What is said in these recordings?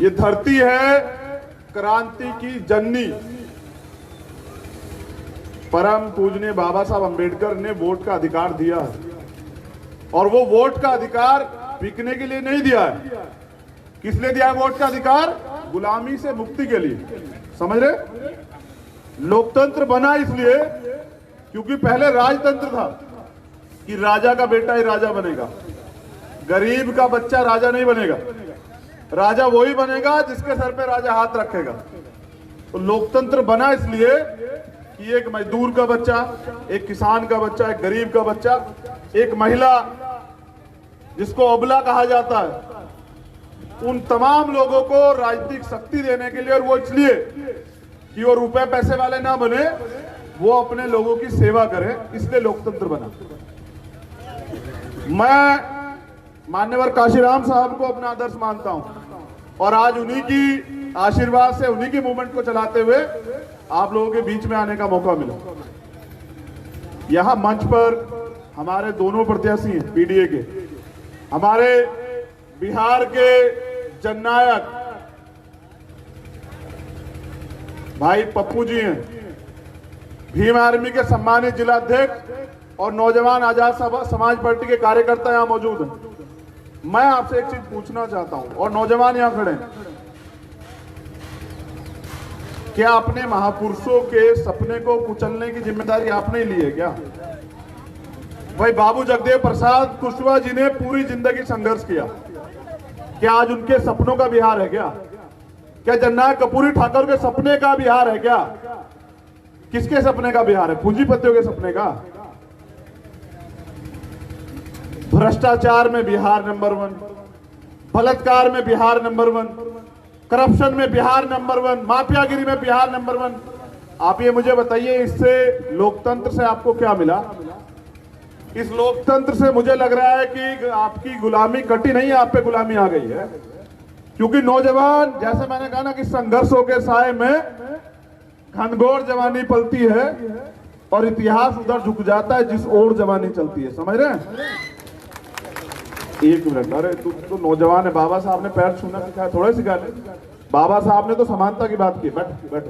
ये धरती है क्रांति की जननी। परम पूजनीय बाबा साहब अंबेडकर ने वोट का अधिकार दिया है, और वो वोट का अधिकार बिकने के लिए नहीं दिया है। किस लिए दिया है वोट का अधिकार? गुलामी से मुक्ति के लिए। समझ रहे? लोकतंत्र बना इसलिए क्योंकि पहले राजतंत्र था कि राजा का बेटा ही राजा बनेगा, गरीब का बच्चा राजा नहीं बनेगा। राजा वही बनेगा जिसके सर पे राजा हाथ रखेगा। तो लोकतंत्र बना इसलिए कि एक मजदूर का बच्चा, एक किसान का बच्चा, एक गरीब का बच्चा, एक महिला जिसको अबला कहा जाता है, उन तमाम लोगों को राजनीतिक शक्ति देने के लिए, और वो इसलिए कि वो रुपए पैसे वाले ना बने, वो अपने लोगों की सेवा करे, इसलिए लोकतंत्र बना। मैं मान्यवर काशीराम साहब को अपना आदर्श मानता हूं, और आज उन्हीं की आशीर्वाद से, उन्हीं की मूवमेंट को चलाते हुए आप लोगों के बीच में आने का मौका मिला। यहां मंच पर हमारे दोनों प्रत्याशी हैं पीडीए के, हमारे बिहार के जननायक भाई पप्पू जी हैं, भीम आर्मी के सम्मानित जिलाध्यक्ष और नौजवान आजाद समाज पार्टी के कार्यकर्ता यहां मौजूद हैं। मैं आपसे एक चीज पूछना चाहता हूं, और नौजवान यहां खड़े हैं, क्या अपने महापुरुषों के सपने को कुचलने की जिम्मेदारी आपने ली है क्या? भाई बाबू जगदेव प्रसाद कुशवाहा जी ने पूरी जिंदगी संघर्ष किया, क्या आज उनके सपनों का बिहार है क्या? क्या जननायक कर्पूरी ठाकुर के सपने का बिहार है क्या? किसके सपने का बिहार है? पूंजीपतियों के सपने का? भ्रष्टाचार में बिहार नंबर 1, बलात्कार में बिहार नंबर 1, करप्शन में बिहार नंबर 1, माफियागिरी में बिहार नंबर 1। आप ये मुझे बताइए, इससे लोकतंत्र से आपको क्या मिला? इस लोकतंत्र से मुझे लग रहा है कि आपकी गुलामी कटी नहीं है, आप पे गुलामी आ गई है। क्योंकि नौजवान, जैसे मैंने कहा ना कि संघर्षों के साए में घनघोर जवानी पलती है, और इतिहास उधर झुक जाता है जिस ओर जवानी चलती है। समझ रहे हैं? एक मिनट, अरे तू नौजवान है, बाबा साहब ने पैर छूना सिखाया, थोड़ा सिखा ले। बाबा साहब ने तो समानता की बात की। बैठ बैठ।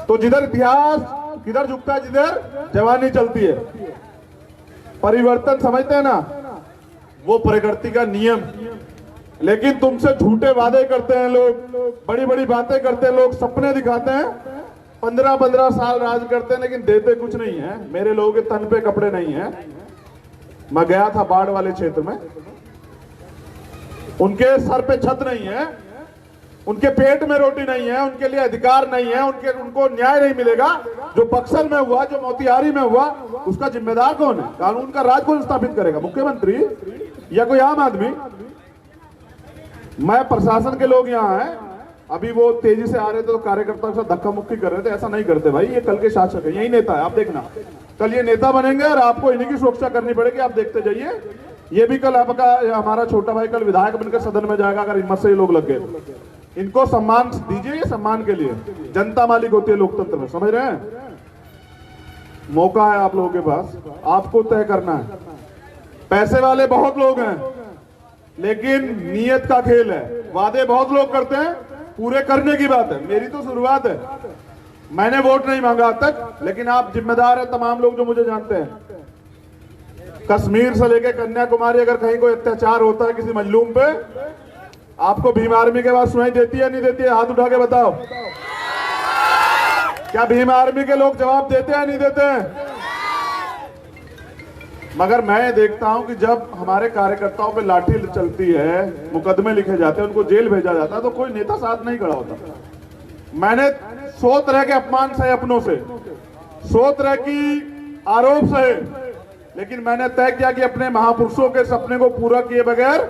तो जिधर इतिहास किधर झुकता है? जिधर जवानी चलती है। परिवर्तन समझते हैं ना, वो प्रकृति का नियम। लेकिन तुमसे झूठे वादे करते हैं लोग, बड़ी बड़ी बातें करते हैं लोग, सपने दिखाते हैं, 15-15 साल राज करते हैं, लेकिन देते कुछ नहीं है। मेरे लोगों के तन पे कपड़े नहीं है। मैं गया था बाढ़ वाले क्षेत्र में, उनके सर पे छत नहीं है, उनके पेट में रोटी नहीं है, उनके लिए अधिकार नहीं है, उनको न्याय नहीं मिलेगा। जो बक्सर में हुआ, जो मोतिहारी में हुआ, उसका जिम्मेदार कौन है? कानून का राज कौन स्थापित करेगा? मुख्यमंत्री या कोई आम आदमी? मैं प्रशासन के लोग यहाँ हैं, अभी वो तेजी से आ रहे थे तो कार्यकर्ताओं के साथ धक्का मुक्की कर रहे थे। ऐसा नहीं करते भाई, ये कल के शासक है, यही नेता है। आप देखना, कल ये नेता बनेंगे और आपको इन्हीं की सुरक्षा करनी पड़ेगी। आप देखते जाइए, ये भी कल आपका, हमारा छोटा भाई कल विधायक बनकर सदन में जाएगा अगर हिम्मत से ये लोग लग गए। इनको सम्मान दीजिए, ये सम्मान के लिए। जनता मालिक होती है लोकतंत्र में, समझ रहे हैं? मौका है आप लोगों के पास, आपको तय करना है। पैसे वाले बहुत लोग हैं, लेकिन नीयत का खेल है। वादे बहुत लोग करते हैं, पूरे करने की बात है। मेरी तो शुरुआत है, मैंने वोट नहीं मांगा अब तक, लेकिन आप जिम्मेदार हैं, तमाम लोग जो मुझे जानते हैं। कश्मीर से लेकर कन्याकुमारी, अगर कहीं कोई अत्याचार होता है किसी मजलूम पे, आपको भीम आर्मी के बाद सुनाई देती है नहीं देती है? हाथ उठा के बताओ। क्या भीम आर्मी के लोग जवाब देते हैं नहीं देते हैं? मगर मैं देखता हूं कि जब हमारे कार्यकर्ताओं पे लाठी चलती है, मुकदमे लिखे जाते हैं, उनको जेल भेजा जाता है, तो कोई नेता साथ नहीं खड़ा होता। मैंने 100 तरह के अपमान सहे अपनों से, 100 तरह की आरोप सहे, लेकिन मैंने तय किया कि अपने महापुरुषों के सपने को पूरा किए बगैर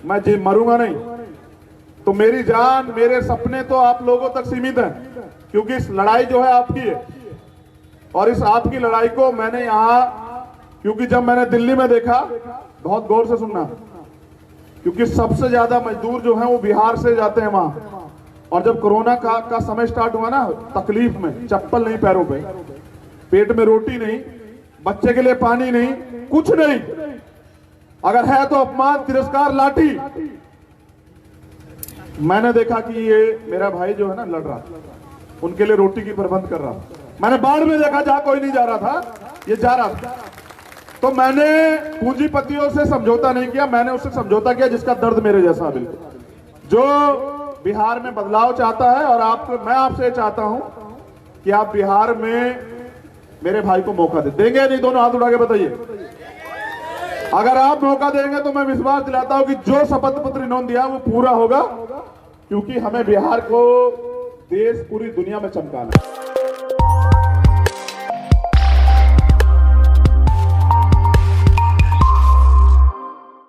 मैं मरूंगा नहीं। तो मेरी जान, मेरे सपने तो आप लोगों तक सीमित हैं, क्योंकि इस लड़ाई जो है आपकी है। और इस आपकी लड़ाई को मैंने यहां, क्योंकि जब मैंने दिल्ली में देखा, बहुत गौर से सुनना, क्योंकि सबसे ज्यादा मजदूर जो हैं वो बिहार से जाते हैं वहां। और जब कोरोना का समय स्टार्ट हुआ ना, तकलीफ में, चप्पल नहीं पैरों पे, पेट में रोटी नहीं, बच्चे के लिए पानी नहीं, कुछ नहीं, अगर है तो अपमान, तिरस्कार, लाठी। मैंने देखा कि ये मेरा भाई जो है ना लड़ रहा, उनके लिए रोटी की प्रबंध कर रहा। मैंने बाढ़ में देखा जहां कोई नहीं जा रहा था, ये जा रहा था। तो मैंने पूंजीपतियों से समझौता नहीं किया, मैंने उससे समझौता किया जिसका दर्द मेरे जैसा, बिल्कुल, जो बिहार में बदलाव चाहता है। और मैं आपसे चाहता हूं कि आप बिहार में मेरे भाई को मौका देंगे नहीं? दोनों हाथ उठा के बताइए। अगर आप मौका देंगे तो मैं विश्वास दिलाता हूं कि जो शपथ पत्र इन्होंने दिया वो पूरा होगा, क्योंकि हमें बिहार को देश पूरी दुनिया में चमकाना है।